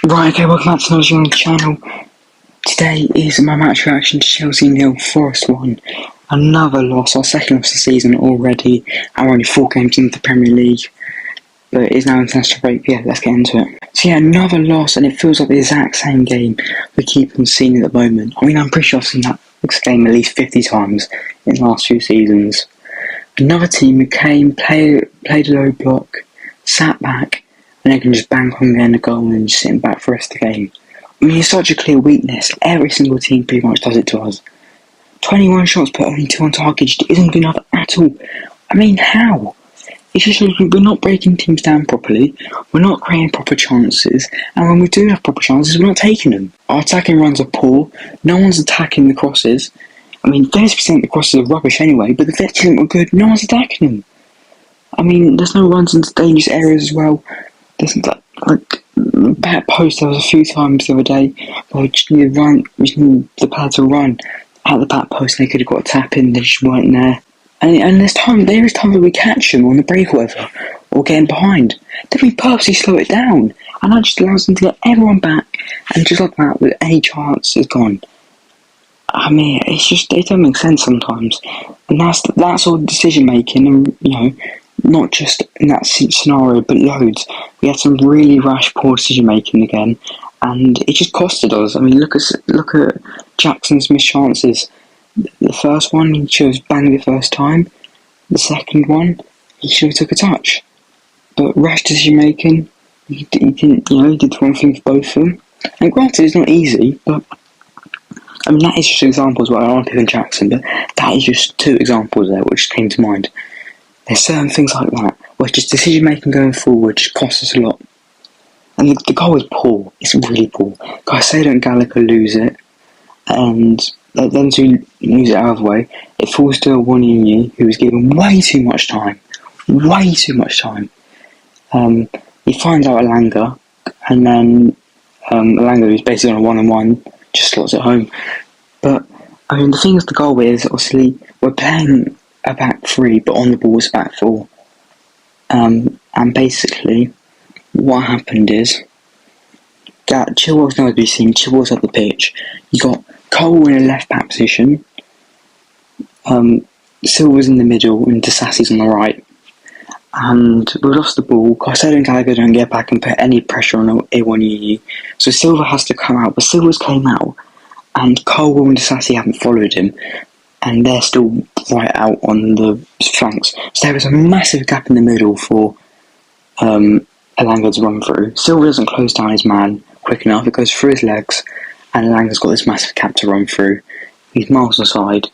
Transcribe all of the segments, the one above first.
Right, okay, welcome back to another video on the channel. Today is my match reaction to Chelsea 0, Forest 1. Another loss, our second loss of the season already. And we're only 4 games into the Premier League. But it is now international break, yeah, let's get into it. So yeah, another loss, and it feels like the exact same game we keep on seeing at the moment. I mean, I'm pretty sure I've seen that game at least 50 times in the last few seasons. Another team who came, played a low block, sat back, and they can just bang on the end of goal and just sitting back for the rest of the game. I mean, it's such a clear weakness. Every single team pretty much does it to us. 21 shots but only 2 on target just isn't good enough at all. I mean, how? It's just like we're not breaking teams down properly, we're not creating proper chances, and when we do have proper chances, we're not taking them. Our attacking runs are poor, no one's attacking the crosses. I mean, 30% of the crosses are rubbish anyway, but the 30% were good, no one's attacking them. I mean, there's no runs into dangerous areas as well. There's like back post, there was a few times the other day where we just need the player to run at the back post and they could have got a tap in, they just weren't there. And there is times that we catch them on the break or whatever, or getting behind. Then we purposely slow it down, and that just allows them to get everyone back, and just like that, with any chance is gone. I mean, it don't make sense sometimes, and that's all decision making, and not just in that scenario, but loads. We had some really rash, poor decision making again, and it just costed us. I mean, look at Jackson's missed chances. The first one, he should have banged the first time. The second one, he should have took a touch. But rash decision making, he did the wrong thing for both of them. And granted, it's not easy, but I mean, that is just examples. Well, I don't want to pick on Jackson, but that is just 2 examples there which came to mind. There's certain things like that where just decision making going forward just costs us a lot. And the goal is poor. It's really poor. Caicedo and Gallagher lose it, and then to lose it out of the way, it falls to Awoniyi, who was given way too much time. Way too much time. He finds out Elanga, and then Elanga, who's basically on a 1-on-1, just slots it home. But I mean, the thing with the goal is, obviously, we're playing a back 3, but on the ball it's back 4. And basically, what happened is that Chilwell's nowhere to be seen. Chilwell's up the pitch. You got Cole in a left back position. Silva's in the middle, and Disasi's on the right. And we lost the ball. Caicedo and Gallagher don't get back and put any pressure on Awoniyi. So Silva has to come out, but Silva's came out, and Cole and Disasi haven't followed him, and they're still right out on the flanks. So there is a massive gap in the middle for Elanga to run through. Silva doesn't close down his man quick enough. It goes through his legs, and Elanga's got this massive gap to run through. He's miles aside,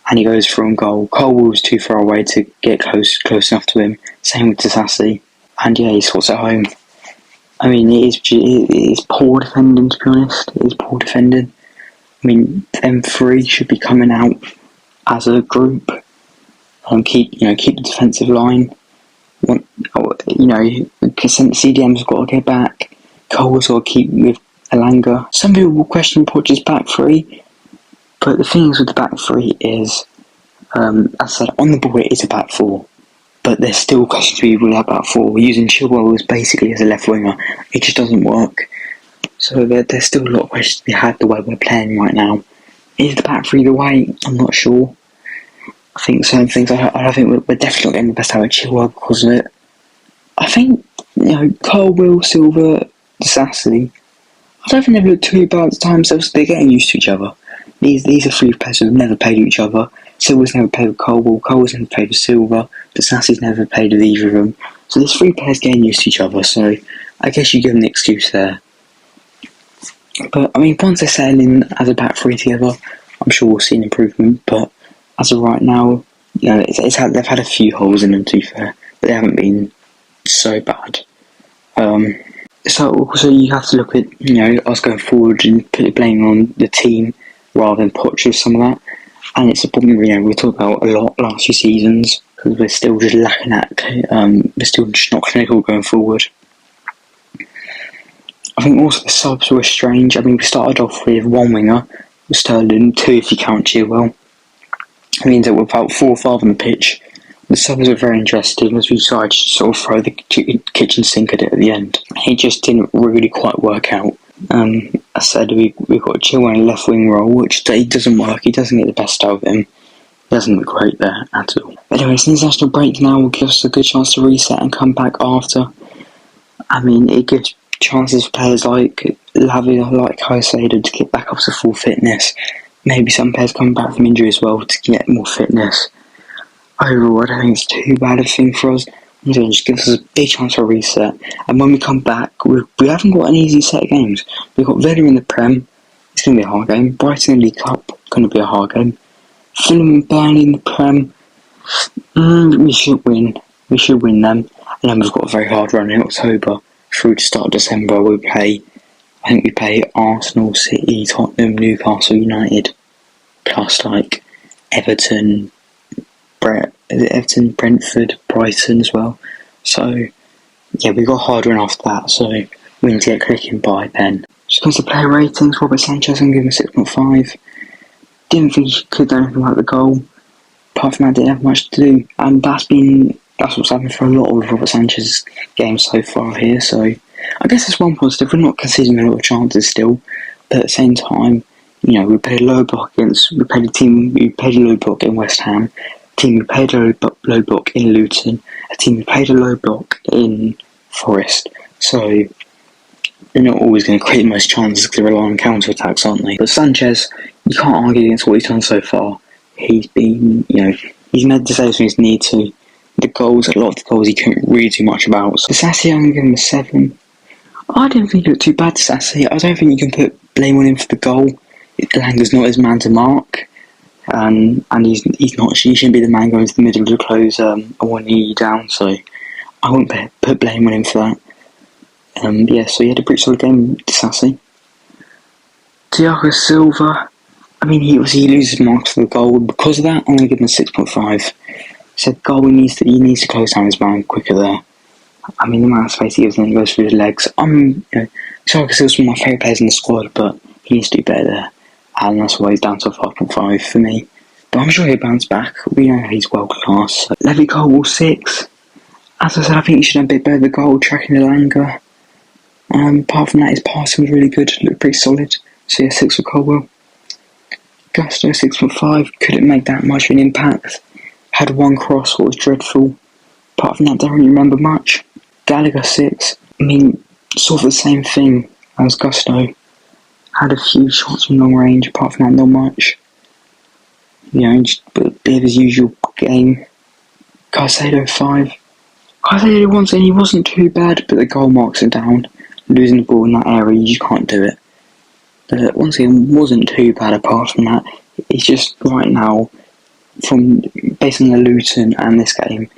and he goes through on goal. Cole was too far away to get close enough to him. Same with Disasi, and yeah, he sorts it home. I mean, it is poor defending, to be honest. It is poor defending. I mean, them 3 should be coming out as a group and keep the defensive line. CDM's got to get back. Cole's got to keep with Elanga. Some people will question Poch's back 3, but the thing is with the back 3 is, as I said, on the ball it is a back 4, but there's still questions to be with that back 4. We're using Chilwell as basically as a left winger. It just doesn't work. So there's still a lot of questions to be had the way we're playing right now. Is the back 3 the way? I'm not sure. I think certain things, I think we're definitely not getting the best out of Chilwell because of it. I think, Cole, Will, Silva, Disasi, I don't think they've looked too bad at the time, so they're getting used to each other. These are 3 players who've never played with each other. Silva's never played with Cole, Will, Cole's never played with Silva, Disasi's never played with either of them. So there's 3 players getting used to each other, so I guess you give them the excuse there. But I mean, once they're settling as a back 3 together, I'm sure we'll see an improvement, but as of right now, they've had a few holes in them, to be fair, but they haven't been so bad. So you have to look at us going forward and put the blame on the team rather than Poch with some of that. And it's a problem we talked about a lot last few seasons because we're still just lacking that. We're still just not clinical going forward. I think also the subs were strange. I mean, we started off with 1 winger, Sterling, 2 if you count Chilwell. It means that we're about 4 or 5 on the pitch. The subs are very interesting as we decided to sort of throw the kitchen sink at it at the end. It just didn't really quite work out. I said we got Chilwell in a left wing role, which he doesn't work. He doesn't get the best out of him. He doesn't look great there at all. Anyways, the international break now will give us a good chance to reset and come back after. I mean, it gives chances for players like Lavia, like Caicedo, to get back up to full fitness. Maybe some players coming back from injury as well to get more fitness. Overall, I don't think it's too bad a thing for us. It just gives us a big chance for a reset. And when we come back, we haven't got an easy set of games. We've got Villa in the Prem. It's going to be a hard game. Brighton in the League Cup. Going to be a hard game. Fulham and Burnley in the Prem. We should win. We should win them. And then we've got a very hard run in October through to start of December. I think we play Arsenal, City, Tottenham, Newcastle United, plus like Everton, Brentford, Brighton as well. So yeah, we got a hard run after that. So we need to get clicking by then. Just comes to player ratings. Robert Sanchez, I'm giving him 6.5. Didn't think he could do anything like the goal. Apart from that, didn't have much to do, and that's what's happened for a lot of Robert Sanchez's games so far here. So I guess it's one positive. We're not conceding a lot of chances still, but at the same time, you know, we played a low block in West Ham, a team we played a low block in Luton, a team we played a low block in Forest. So they're not always going to create the most chances because they rely on counter-attacks, aren't they? But Sanchez, you can't argue against what he's done so far. He's been, he's made the saves when he's needed to. A lot of the goals he couldn't really do much about. So Sassy, I'm going to give him a 7. I didn't think he looked too bad to Sassy. I don't think you can put blame on him for the goal. Langer's not his man to mark. And he shouldn't be the man going to the middle to close a 1-knee down. So I wouldn't put blame on him for that. So he had a pretty solid game to Sassy. Thiago Silva, I mean, he loses marks for the goal. Because of that, I'm going to give him a 6.5. Said goal, he needs to close down his man quicker there. I mean, the amount of space he gives and he goes through his legs. Thiago Silva's one of my favourite players in the squad, but he needs to do better there. And that's why he's down to a 5.5 for me. But I'm sure he'll bounce back. We know he's world class. Levy Colwill 6. As I said, I think he should have a bit better the goal, tracking the Langer. Apart from that, his passing was really good, looked pretty solid. So yeah, 6 for Colwill. Gusto 6.5, couldn't make that much of an impact. Had one cross, what was dreadful. Apart from that, don't really remember much. Gallagher 6, I mean, sort of the same thing as Gusto. Had a few shots from long range, apart from that, not much. Just a bit of his usual game. Caicedo 5. Caicedo once again, he wasn't too bad, but the goal marks are down. Losing the ball in that area, you just can't do it. But once again, wasn't too bad apart from that. It's just right now, based on the Luton and this game,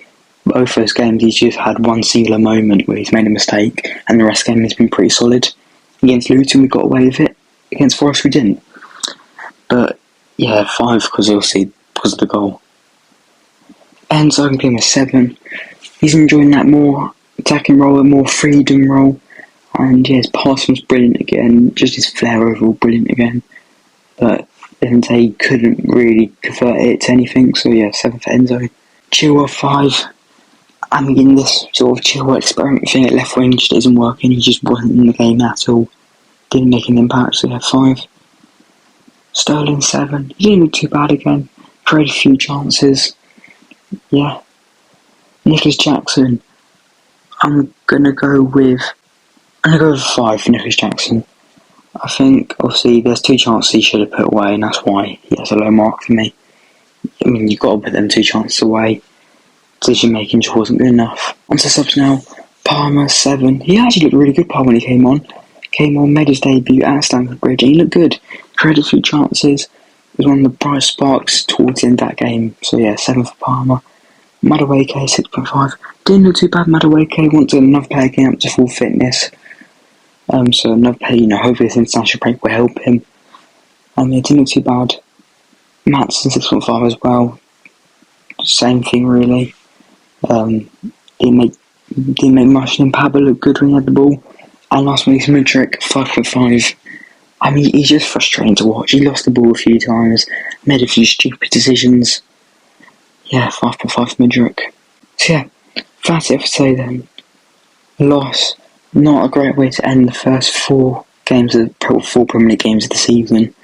both those games he's just had one singular moment where he's made a mistake, and the rest of the game has been pretty solid. Against Luton we got away with it, against Forest we didn't. But yeah, 5 because of the goal. Enzo, I can give him a 7. He's enjoying that more attacking role, a more freedom role. And yeah, his passing was brilliant again, just his flair overall brilliant again. But he couldn't really convert it to anything, so yeah, 7 for Enzo. Chilwell 5. I mean, this sort of Chilwell experiment thing at left wing just isn't working. He just wasn't in the game at all. Didn't make an impact, so yeah, 5. Sterling 7. He didn't look too bad again. Created a few chances. Yeah. Nicholas Jackson. I'm gonna go with 5 for Nicholas Jackson. I think, obviously, there's 2 chances he should have put away, and that's why he has a low mark for me. I mean, you've got to put them 2 chances away. Decision making just wasn't good enough. On to subs now. Palmer 7. He actually looked really good, Palmer, when he came on. Made his debut at Stamford Bridge, and he looked good. Created a few chances. He was one of the bright sparks towards the end of that game. So yeah, 7 for Palmer. Madueke 6.5. Didn't look too bad, Madueke. Wants another player getting up to full fitness. So another player, hopefully this international break will help him. It didn't look too bad. Maatsen 6.5 as well. Same thing really. Didn't make much of an impact, but looked good when he had the ball. And last one is Mudryk, 5.5. I mean, he's just frustrating to watch. He lost the ball a few times, made a few stupid decisions. Yeah, 5.5 for Mudryk. So yeah, that's it for today then. loss, not a great way to end the first four Premier League games of the season.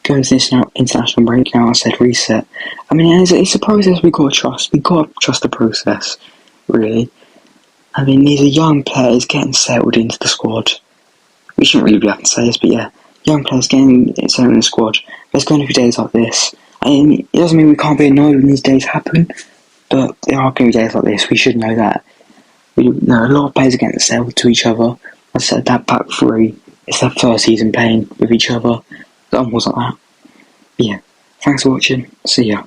Going to this now international break now, I said reset. I mean, it's a process we got to trust. We got to trust the process, really. I mean, these are young players getting settled into the squad. We shouldn't really be able to say this, but yeah, young players getting settled in the squad. There's going to be days like this. I mean, it doesn't mean we can't be annoyed when these days happen, but there are going to be days like this. We should know that. We know a lot of players are getting settled to each other. I said that back three. It's their first season playing with each other. Almost like that. But yeah, thanks for watching. See ya.